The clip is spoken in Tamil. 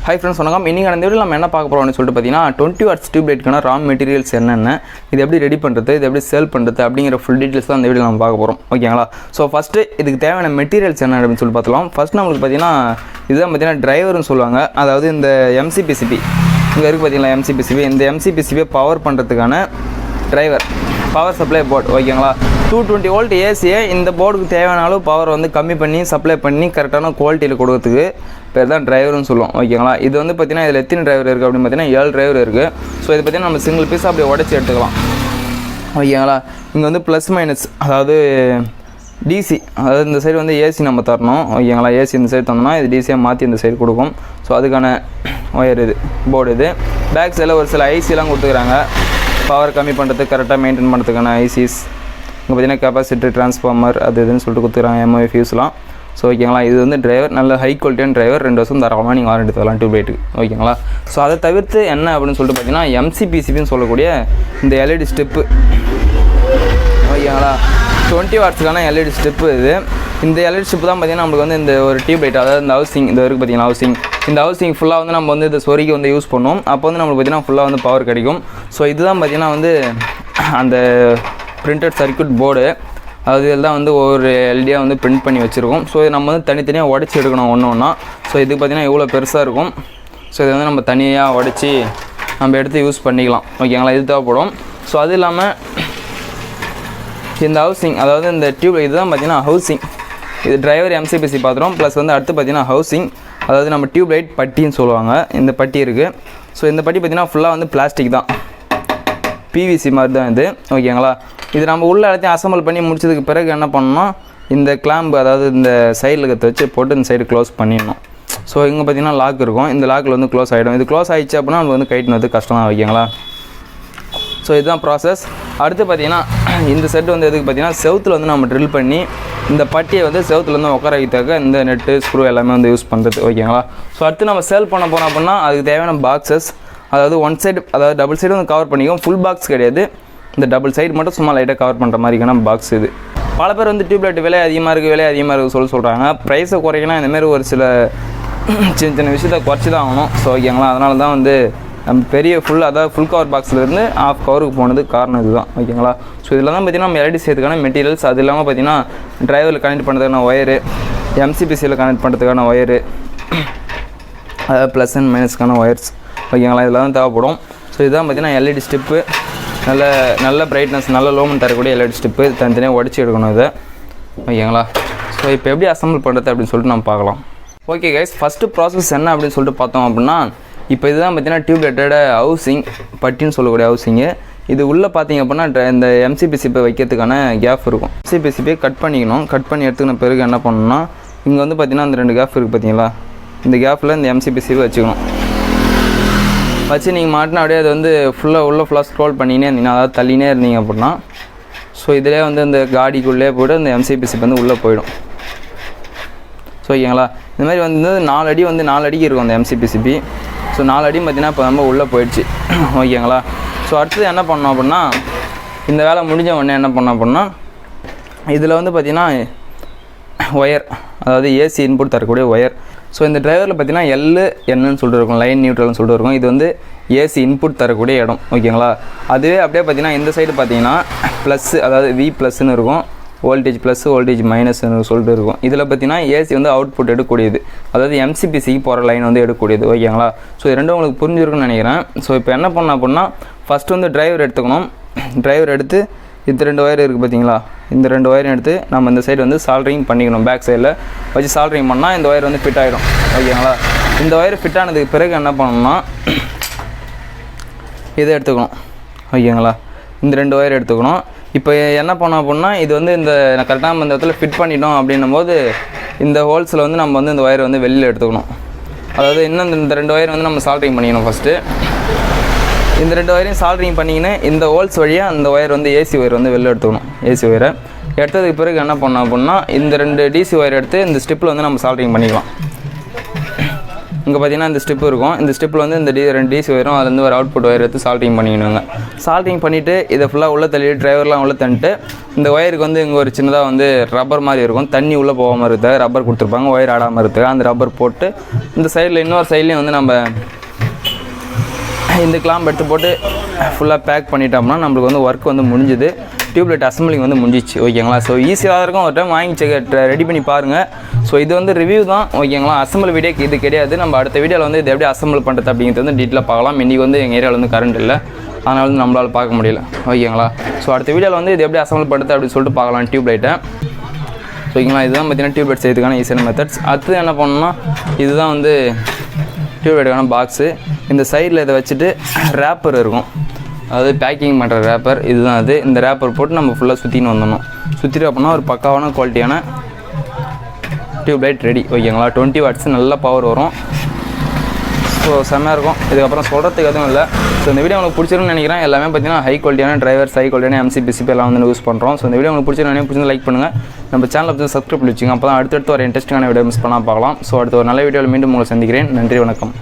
Hi friends, வணக்கம். இன்னைக்கு இந்த வீடியோல நம்ம என்ன பார்க்க போறோம்னு சொல்லிட்டு பாத்தீங்கன்னா 20 வாட்ஸ் டியூப் லைட்க்கான ரா மெட்டீரியல்ஸ் என்னென்ன, இது எப்படி ரெடி பண்றது, இது எப்படி சேல் பண்றது அப்படிங்கற ஃபுல் டீடைல்ஸ் தான் இந்த வீடியோல நம்ம பார்க்க போறோம். ஓகேங்களா? சோ ஃபர்ஸ்ட் இதுக்கு தேவையான மெட்டீரியல்ஸ் என்ன அப்படினு சொல்லி பார்த்தலாம். ஃபர்ஸ்ட் நமக்கு பாத்தீங்கன்னா இதுதான் பாத்தீங்கன்னா டிரைவர்னு சொல்வாங்க. அதாவது இந்த MCPCB இங்க இருக்கு பாத்தீங்களா MCPCB. இந்த MCPCB பவர் பண்றதுக்கான டிரைவர் பவர் சப்ளை போர்டு. ஓகேங்களா? 220 வோல்ட் ஏசியை இந்த போர்டுக்கு தேவையான அளவு பவர் வந்து கம்மி பண்ணி சப்ளை பண்ணி கரெக்டான குவாலிட்டியில் கொடுக்கிறதுக்கு பேர் தான் டிரைவர்னு சொல்லுவோம். ஓகேங்களா? இது வந்து பார்த்தீங்கன்னா இதில் எத்தனை டிரைவர் இருக்குது அப்படின்னு பார்த்தீங்கன்னா 7 டிரைவர் இருக்குது. ஸோ இதை பார்த்தீங்கன்னா நம்ம சிங்கிள் பீஸாக அப்படியே உடச்சி எடுத்துக்கலாம். ஓகேங்களா? இங்கே வந்து ப்ளஸ் மைனஸ், அதாவது டிசி, அதாவது இந்த சைடு வந்து ஏசி நம்ம தரணும். ஓகேங்களா? ஏசி இந்த சைடு தந்தோம்னா இது டிசியாக மாற்றி இந்த சைடு கொடுக்கும். ஸோ அதுக்கான ஒயர் இது போர்டு. இது பேக் சைடில் ஒரு சில ஐசிலாம் கொடுத்துக்கிறாங்க பவர் கம்மி பண்ணுறதுக்கு, கரெக்டாக மெயின்டைன் பண்ணுறதுக்கான ஐசிஸ். இங்கே பார்த்தீங்கன்னா கெப்பாசிட்டி ட்ரான்ஸ்ஃபார்மர் அது இதுன்னு சொல்லிட்டு கொடுத்துக்கிறாங்க, எம்ஓவி ஃபியூஸ்லாம். ஸோ ஓகேங்களா? இது வந்து டிரைவர் நல்ல ஹை குவாலிட்டியான டிரைவர், 2 வருஷம் தாராளமாக நீங்கள் வாரண்டி தரலாம் டியூப் லைட்டுக்கு. ஓகேங்களா? ஸோ அதை தவிர்த்து என்ன அப்படின்னு சொல்லிட்டு பார்த்தீங்கன்னா MCPCBன்னு சொல்லக்கூடிய இந்த எல்இடி ஸ்டெப்பு. ஓகேங்களா? 20 வாட்ஸுக்கான எல்இடி ஸ்டெப்பு இது. இந்த எல்இடி ஸ்டெப்பு தான் பார்த்தீங்கன்னா நம்மளுக்கு வந்து இந்த ஒரு டியூப் லைட், அதாவது இந்த ஹவுசிங் இந்த வரைக்கும் பார்த்தீங்கன்னா ஹவுசிங், இந்த ஹவுசிங் ஃபுல்லாக வந்து நம்ம வந்து இந்த சொருகி வந்து யூஸ் பண்ணுவோம். அப்போ வந்து நம்மளுக்கு பார்த்தீங்கன்னா ஃபுல்லாக வந்து பவர் கிடைக்கும். ஸோ இதுதான் பார்த்தீங்கன்னா வந்து அந்த பிரிண்டட் சர்க்யூட் போர்டு. அது இதெல்லாம் வந்து ஒவ்வொரு எல்டியாக வந்து பிரிண்ட் பண்ணி வச்சுருக்கோம். ஸோ இது நம்ம வந்து தனித்தனியாக உடச்சி எடுக்கணும் ஒன்று ஒன்றா. ஸோ இது பார்த்திங்கன்னா இவ்வளோ பெருசாக இருக்கும். ஸோ இதை வந்து நம்ம தனியாக உடச்சி நம்ம எடுத்து யூஸ் பண்ணிக்கலாம். ஓகேங்களா? இது தேவைப்படும். ஸோ அது இல்லாமல் இந்த ஹவுசிங், அதாவது இந்த டியூப் இதுதான் பார்த்திங்கன்னா ஹவுசிங். இது டிரைவர் MCPC பார்த்துறோம். ப்ளஸ் வந்து அடுத்து பார்த்திங்கன்னா ஹவுசிங், அதாவது நம்ம டியூப் லைட் பட்டின்னு சொல்லுவாங்க. இந்த பட்டி இருக்குது. ஸோ இந்த பட்டி பார்த்திங்கன்னா ஃபுல்லாக வந்து பிளாஸ்டிக் தான், PVC மாதிரி தான் இது. ஓகேங்களா? இது நம்ம உள்ள எல்லாத்தையும் அசம்பிள் பண்ணி முடிச்சதுக்கு பிறகு என்ன பண்ணணும், இந்த கிளாம்பு, அதாவது இந்த சைடில் இருக்கிறத வச்சு போட்டு இந்த சைடு க்ளோஸ் பண்ணிடணும். ஸோ இங்கே பார்த்தீங்கன்னா லாக் இருக்கும். இந்த லாக்கில் வந்து க்ளோஸ் ஆகிடும். இது க்ளோஸ் ஆகிடுச்சு அப்படின்னா நம்ம வந்து கைட்டு வந்து கஷ்டம் தான். ஓகேங்களா? ஸோ இதுதான் ப்ராசஸ். அடுத்து பார்த்தீங்கன்னா இந்த செட் வந்து எதுக்கு பார்த்தீங்கன்னா செவுத்தில் வந்து நம்ம ட்ரில் பண்ணி இந்த பட்டியை வந்து செவுத்தில் வந்து உட்கார வைத்தாக்க இந்த நெட்டு ஸ்க்ரூ எல்லாமே வந்து யூஸ் பண்ணுறது. ஓகேங்களா? ஸோ அடுத்து நம்ம சேல் பண்ண போனோம் அப்படின்னா அதுக்கு தேவையான பாக்ஸஸ், அதாவது ஒன் சைடு, அதாவது டபுள் சைடு வந்து கவர் பண்ணிக்கும். ஃபுல் பாக்ஸ் கிடையாது, இந்த டபுள் சைடு மட்டும் சும்மா லைட்டாக கவர் பண்ணுற மாதிரிக்கான பாக்ஸ் இது. பல பேர் வந்து டியூப் லைட் விலை அதிகமாக இருக்குது சொல்கிறாங்க. ப்ரைஸை குறைக்கணும், இந்தமாரி ஒரு சில சின்ன விஷயத்தை குறைச்சி தான் ஆகணும். ஸோ ஓகேங்களா? அதனால தான் வந்து நம்ம பெரிய அதாவது ஃபுல் கவர் பாக்ஸ்லேருந்து ஆஃப் கவருக்கு போனதுக்கு காரணம் இதுதான். ஓகேங்களா? ஸோ இதில் தான் பார்த்திங்கன்னா நம்ம எல்இடி செய்யறதுக்கான மெட்டீரியல்ஸ், அது இல்லாமல் பார்த்திங்கன்னா டிரைவரில் கனெக்ட் பண்ணுறதுக்கான ஒயரு, MCPCயில் கனெக்ட் பண்ணுறதுக்கான ஒயரு, அதாவது ப்ளஸ் அண்ட் மைனஸ்க்கான ஒயர்ஸ். ஓகேங்களா? இதில் தான் தேவைப்படும். ஸோ இதுதான் பார்த்திங்கன்னா எல்இடி ஸ்டிப்பு, நல்ல பிரைட்னஸ், நல்ல லோமன் தரக்கூடிய எல்இடி ஸ்டிப்பு. தனித்தனியாக உடச்சி எடுக்கணும் இதை. ஓகேங்களா? ஸோ இப்போ எப்படி அசம்பிள் பண்ணுறது அப்படின்னு சொல்லிட்டு நம்ம பார்க்கலாம். ஓகே கைஸ், ஃபஸ்ட்டு ப்ராசஸ் என்ன அப்படின்னு சொல்லிட்டு பார்த்தோம் அப்படின்னா, இப்போ இதுதான் பார்த்தீங்கன்னா டியூப் லைட்டோட ஹவுசிங், பட்டின்னு சொல்லக்கூடிய ஹவுசிங்கு. இது உள்ளே பார்த்தீங்க அப்படின்னா இந்த MCPCB வைக்கிறதுக்கான கேப் இருக்கும். MCPCB கட் பண்ணிக்கணும். கட் பண்ணி எடுத்துக்கின பிறகு என்ன பண்ணணும்னா, இங்கே வந்து பார்த்தீங்கன்னா அந்த 2 கேப் இருக்குது பார்த்தீங்களா, இந்த கேப்பில் இந்த MCPCB வச்சுக்கணும். வச்சு நீங்கள் மாட்டினா அப்படியே அது வந்து ஃபுல்லாக ஸ்க்ரோல் பண்ணினே இருந்தீங்கன்னா, அதாவது தள்ளினே இருந்தீங்க அப்படின்னா, ஸோ இதிலே வந்து இந்த காடிக்குள்ளே போய்ட்டு இந்த MCPCB வந்து உள்ளே போயிடும். ஸோ ஓகேங்களா? இந்த மாதிரி வந்து 4 அடி வந்து 4 அடிக்கு இருக்கும் அந்த MCPCB. ஸோ 4 அடி பார்த்தீங்கன்னா இப்போ நம்ம உள்ளே போயிடுச்சு. ஓகேங்களா? ஸோ அடுத்தது என்ன பண்ணோம் அப்படின்னா, இந்த வேலை முடிஞ்ச உடனே என்ன பண்ணோம் அப்படின்னா, இதில் வந்து பார்த்திங்கன்னா ஒயர், அதாவது ஏசி இன்புட் தரக்கூடிய ஒயர். ஸோ இந்த டிரைவரில் பார்த்தீங்கன்னா என்னன்னு சொல்லிட்டு இருக்கும், லைன் நியூட்ரல்னு சொல்லிட்டு இருக்கும். இது வந்து ஏசி இன்புட் தரக்கூடிய இடம். ஓகேங்களா? அதுவே அப்படியே பார்த்தீங்கன்னா இந்த சைடு பார்த்தீங்கன்னா ப்ளஸ், அதாவது V+ன்னு இருக்கும், வோல்டேஜ் ப்ளஸ் வோல்டேஜ் மைனஸ்ன்னு சொல்லிட்டு இருக்கும். இதில் பார்த்தீங்கன்னா ஏசி வந்து அவுட்புட் எடுக்கக்கூடியது, அதாவது MCPCக்கு போகிற லைன் வந்து எடுக்கக்கூடியது. ஓகேங்களா? ஸோ இது ரெண்டும் உங்களுக்கு புரிஞ்சிருக்குன்னு நினைக்கிறேன். ஸோ இப்போ என்ன பண்ணோம் அப்படின்னா, ஃபஸ்ட்டு வந்து டிரைவர் எடுத்துக்கணும். டிரைவர் எடுத்து இது 2 ஒயர் இருக்குது பார்த்தீங்களா, இந்த 2 ஒயரும் எடுத்து நம்ம இந்த சைடு வந்து சால்ட்ரிங் பண்ணிக்கணும். பேக் சைடில் வச்சு சால்ட்ரிங் பண்ணால் இந்த ஒயர் வந்து ஃபிட் ஆகிடும். ஓகேங்களா? இந்த ஒயர் ஃபிட் ஆனதுக்கு பிறகு என்ன பண்ணணும்னா, இதை எடுத்துக்கணும். ஓகேங்களா? இந்த 2 ஒயர் எடுத்துக்கணும். இப்போ என்ன பண்ணோம் அப்படின்னா, இது வந்து இந்த கரெக்டாக நம்ம இந்த இடத்துல ஃபிட் பண்ணிட்டோம் அப்படின்னும் போது இந்த ஹோல்ஸில் வந்து நம்ம வந்து இந்த ஒயர் வந்து வெளியில் எடுத்துக்கணும். அதாவது இன்னும் இந்த 2 ஒயர் வந்து நம்ம சால்ட்ரிங் பண்ணிக்கணும். ஃபஸ்ட்டு இந்த 2 ஒயரையும் சால்ட்ரிங் பண்ணிக்கின்னு இந்த ஹோல்ஸ் வழியாக அந்த ஒயர் வந்து ஏசி ஒயர் வந்து வெளில எடுத்துக்கணும். ஏசி ஒயரை எடுத்ததுக்கு பிறகு என்ன பண்ணோம் அப்படின்னா, இந்த 2 DC ஒயர் எடுத்து இந்த ஸ்டிப்பில் வந்து நம்ம சால்ட்ரிங் பண்ணிக்கலாம். இங்கே பார்த்தீங்கன்னா இந்த ஸ்டெப் இருக்கும். இந்த ஸ்டெப்பில் வந்து இந்த 2 டிசி வரும். அதுலேருந்து ஒரு அவுட்புட் ஒயர் எடுத்து சால்ட்ரிங் பண்ணிக்கணுங்க. சால்ட்ரிங் பண்ணிவிட்டு இதை ஃபுல்லாக உள்ளே தள்ளிட்டு டிரைவர்லாம் உள்ளே தந்துட்டு இந்த ஒயருக்கு வந்து இங்கே ஒரு சின்னதாக வந்து ரப்பர் மாதிரி இருக்கும். தண்ணி உள்ளே போகாமல் இருக்குது ரப்பர் கொடுத்துருப்பாங்க. ஒயர் ஆடாமல் இருக்குது. அந்த ரப்பர் போட்டு இந்த சைடில் இன்னொரு சைட்லேயும் வந்து நம்ம இந்த கிளாம்ப் எடுத்து போட்டு ஃபுல்லாக பேக் பண்ணிட்டோம்னா நம்மளுக்கு வந்து ஒர்க் வந்து முடிஞ்சுது. டியூப்லைட் அசம்பிளிங் வந்து முடிஞ்சிச்சு. ஓகேங்களா? ஸோ ஈஸியாக இருக்கும். ஒரு டைம் வாங்கி ரெடி பண்ணி பாருங்கள். ஸோ இது வந்து ரிவ்யூ தான். ஓகேங்களா? அசம்பிள் வீடியோ இது கிடையாது. நம்ம அடுத்த வீடியோவில் வந்து இது எப்படி அசம்பிள் பண்ணுறது அப்படிங்கிறது வந்து டீட்டெயிலாக பார்க்கலாம். இன்றைக்கி வந்து எங்கள் ஏரியாவில் வந்து கரண்ட் இல்லை, அதனால் வந்து நம்மளால் பார்க்க முடியல. ஓகேங்களா? ஸோ அடுத்த வீடியோவில் வந்து இது எப்படி அசம்பிள் பண்ணுறது அப்படின்னு சொல்லிட்டு பார்க்கலாம் டியூப்லைட்டை. ஓகேங்களா? இதுதான் பார்த்தீங்கன்னா டியூப்லைட் செய்யறதுக்கான ஈஸியான மெத்தட்ஸ். அடுத்து என்ன பண்ணணும்னா இதுதான் வந்து டியூப்லைட்டுக்கான பாக்ஸு. இந்த சைடில் இதை வச்சுட்டு ரேப்பர் இருக்கும், அதாவது பேக்கிங் பண்ணுற ரேப்பர். இதுதான் அது. இந்த ரேப்பர் போட்டு நம்ம ஃபுல்லாக சுற்றின்னு வந்துடணும். சுற்றிட்டு அப்படின்னா ஒரு பக்காவான குவாலிட்டியான டியூப்லைட் ரெடி. ஓகேங்களா? 20 வாட்ஸ் நல்ல பவர் வரும். ஸோ செம்மையாக இருக்கும். இதுக்கப்புறம் சொல்கிறதுக்கு எதுவும் இல்லை. ஸோ இந்த வீடியோ உங்களுக்கு பிடிச்சிருக்குன்னு நினைக்கிறேன். எல்லாமே பார்த்தீங்கன்னா ஹை குவாலிட்டியான டிரைவர்ஸ், ஹை குவாலிட்டியான MCBCP எல்லாம் வந்து யூஸ் பண்ணுறோம். ஸோ இந்த வீடியோ உங்களுக்கு பிடிச்சிருந்து லைக் பண்ணுங்கள். நம்ம சேனலை வந்து சப்ஸ்கிரைப் பண்ணி வச்சுங்க. அப்போ தான் அடுத்தடுத்து ஒரு இன்ட்ரெஸ்டிங்கான வீடியோ மிஸ் பண்ணால் பார்க்கலாம். ஸோ அடுத்த ஒரு நல்ல வீடியோவில் மீண்டும் உங்களை சந்திக்கிறேன். நன்றி, வணக்கம்.